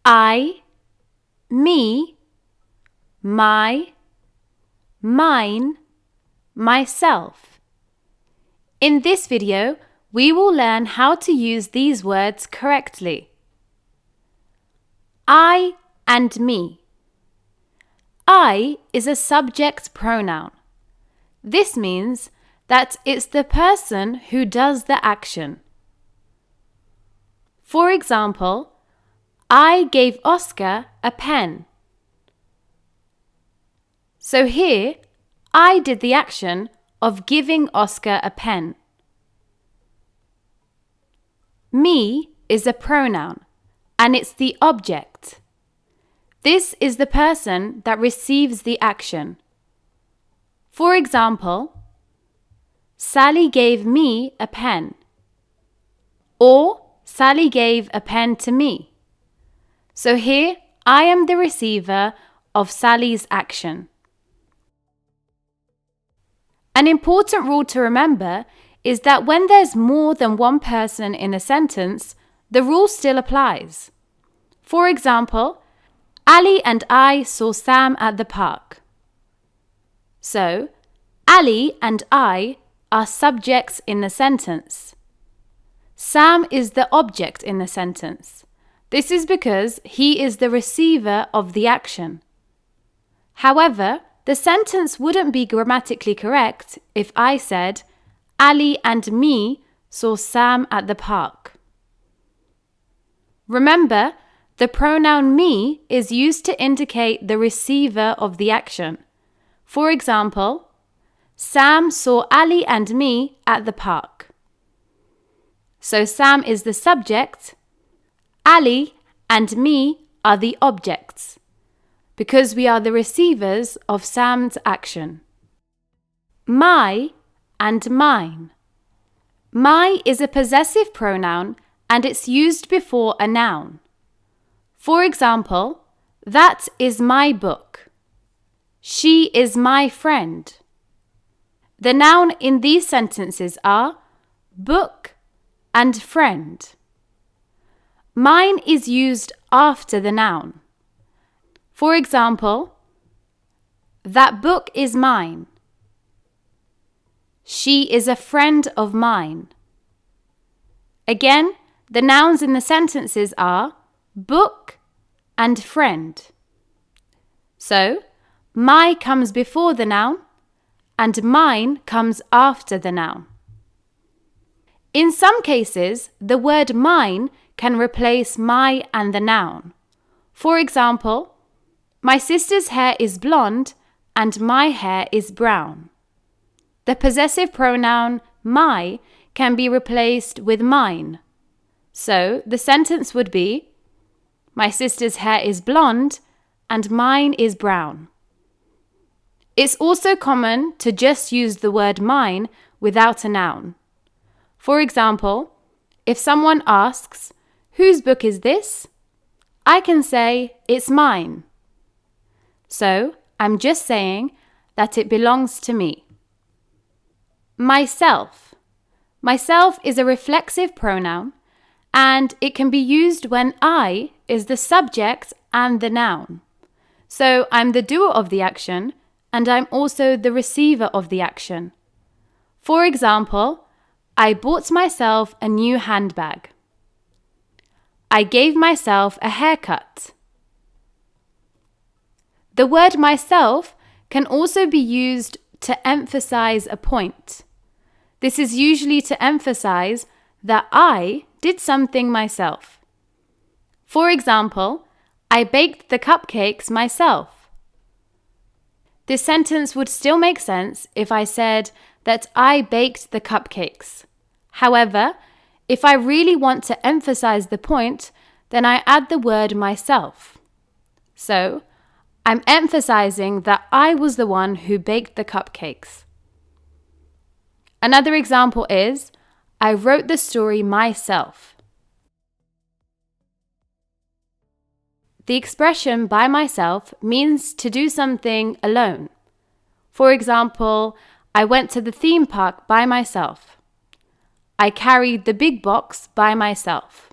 I, me, my, mine, myself. In this video, we will learn how to use these words correctly. I and me. I is a subject pronoun. This means that it's the person who does the action. For example, I gave Oscar a pen. So here, I did the action of giving Oscar a pen. Me is a pronoun, and it's the object. This is the person that receives the action. For example, Sally gave me a pen, or Sally gave a pen to me. So here, I am the receiver of Sally's action. An important rule to remember is that when there's more than one person in a sentence, the rule still applies. For example, Ali and I saw Sam at the park. So, Ali and I are subjects in the sentence. Sam is the object in the sentence. This is because he is the receiver of the action. However, the sentence wouldn't be grammatically correct if I said, Ali and me saw Sam at the park. Remember, the pronoun me is used to indicate the receiver of the action. For example, Sam saw Ali and me at the park. So Sam is the subject, Ali and me are the objects, because we are the receivers of Sam's action. My and mine. My is a possessive pronoun and it's used before a noun. For example, that is my book. She is my friend. The noun in these sentences are book and friend. Mine is used after the noun. For example, that book is mine. She is a friend of mine. Again, the nouns in the sentences are book and friend. So, my comes before the noun and mine comes after the noun. In some cases, the word mine can replace my and the noun. For example, my sister's hair is blonde and my hair is brown. The possessive pronoun my can be replaced with mine. So the sentence would be, my sister's hair is blonde and mine is brown. It's also common to just use the word mine without a noun. For example, if someone asks, whose book is this? I can say, it's mine. So, I'm just saying that it belongs to me. Myself. Myself is a reflexive pronoun and it can be used when I is the subject and the noun. So, I'm the doer of the action and I'm also the receiver of the action. For example, I bought myself a new handbag. I gave myself a haircut. The word myself can also be used to emphasize a point. This is usually to emphasize that I did something myself. For example, I baked the cupcakes myself. This sentence would still make sense if I said that I baked the cupcakes. However, if I really want to emphasize the point, then I add the word myself. So, I'm emphasizing that I was the one who baked the cupcakes. Another example is, I wrote the story myself. The expression by myself means to do something alone. For example, I went to the theme park by myself. I carried the big box by myself.